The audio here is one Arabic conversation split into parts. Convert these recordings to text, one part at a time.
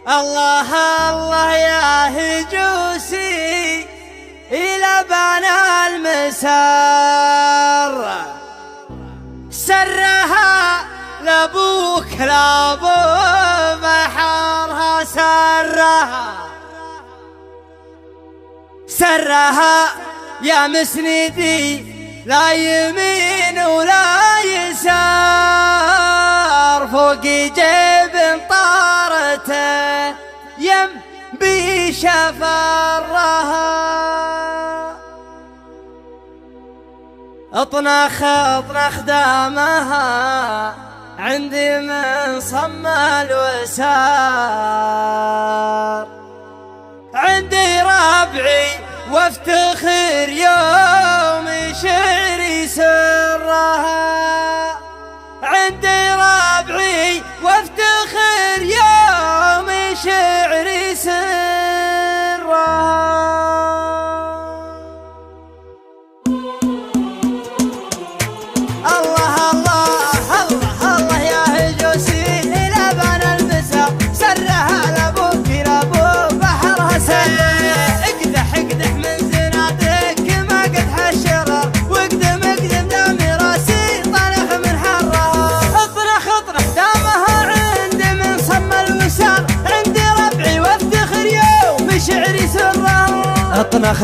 الله الله يا هجوسي إلى بنا المسار سرها لابوك لابو بحرها سرها يا مسندي لا يمين ولا يسار فوق جيب طارته يم بشفرها اطنخ دامها عندي من صم الوسار عندي ربعي وافتخر يوم شعري سرها عندي ربعي وافتخر يوم شعري سرها الله الله الله الله يا هجوسي إلى بنا المساء سرها لابوك لابو بحرها سر اقدح من زناتك ما قدح الشرر واقدم دامي راسي طنخ من حرها اطنخ دامها عندي من صم الوسار عندي ربعي وافتخر يوم شعري سرها اطنخ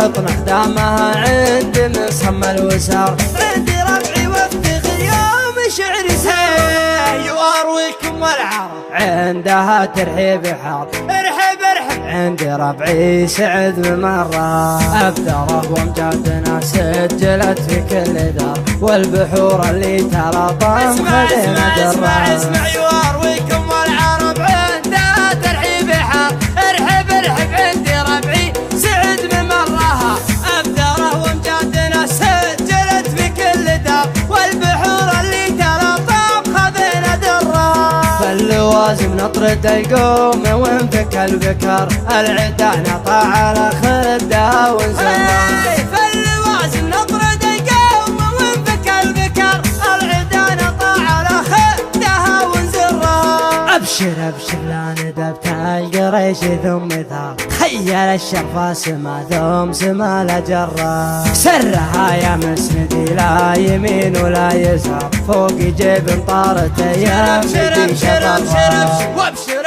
دامها عندي من صم الوسار عندي ربعي وافتخر يوم شعري سرها وارويكم والعرب عندها ترحيب حار ارحب عندي ربعي سعد بمرة أبدره وامجادنا سجلت في كل دار والبحور اللي تلاطم خلينا درها اسمع يوارويكم والعرب عندها ترحيب حار ارحب عندي ربعي سعد بمرها أبدره وامجادنا سجلت في كل دار والبحور اللي تلاطم خذينا درها فاللوازم نطرد القوم وانفك البكر العدا نطع على خدها ونزلها فاللوازم نطرد القوم وانفك البكر العدا نطع على خدها ونزلها ابشر لا ندبت القريش ثم ثار تخيل الشرفة سما ثم سما لجرة سرها يا مسندي لا يمين ولا يسار فوق جيب طارته يا مسندي شرفها وابشر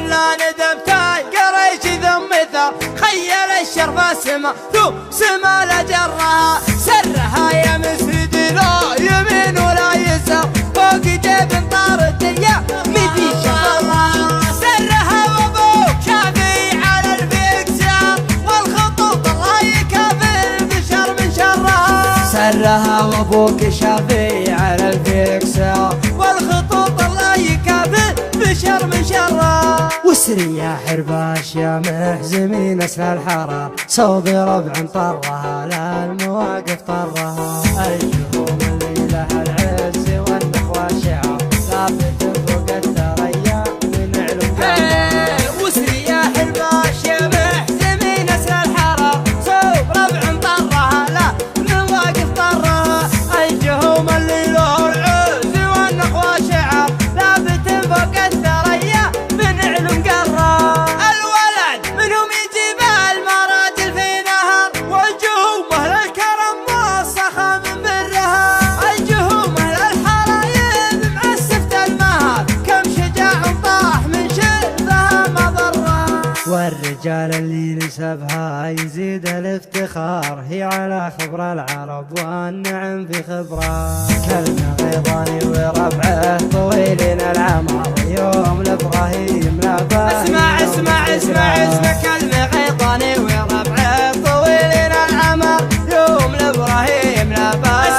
لا ندبت القريش ثم ثار خيل الشرفة سما ثم سما لجرة سرها يا مسندي لا يمين ولا يسار فوق جيب طارته يا مسندي شرفها سرها وابوك شافي على الفكسار والخطوط الله يكافر بشر من شرها سرها وابوك شافي على الفكسار والخطوط الله يكافر بشر من شرها واسري يا حرباش يا محزمين اسل الحرى صوب ربع طرها لا المواقف طرها الجهوم اللي لها العز والنخوة شعار ثابت فوق الثريا من علو واسري يا حرباش يا محزمين اسل الحرى صوب ربع طرها لا المواقف طرها الجهوم اللي له العز والنخوة شعار ثابت فوق الثريا من علو مقرة الولد منهم يجيب المراجل في نهر والجهوم اهل الكرم موسخة من برها الجهوم اهل الحرايب معسفة المهر كم شجاع طاح من شرفها مضرة والرجال اللي نسبها يزيد الافتخار هي على خبر العرب والنعم في خبره كلمة غيظاني وربعه طويلين العمر يوم لابراهيم لابا اسمع كلمة غيظاني وربعه طويلين العمر يوم لابراهيم لابا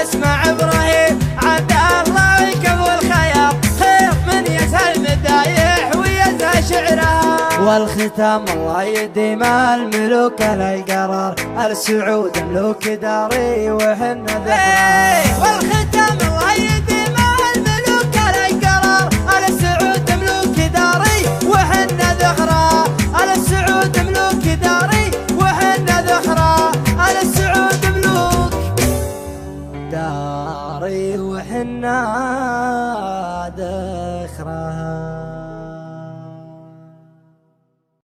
اسمع ابراهيم عبد الله يكفو الخيار خير من يسهل مدايح ويزهى شعرها والختام الله يديم الملوك القرار السعود ملوك داري وحن ذكرى والختام الله يديم الملوك القرار السعود ملوك داري وحن ذكرى السعود ملوك داري وحن ذكرى السعود ملوك داري وحنا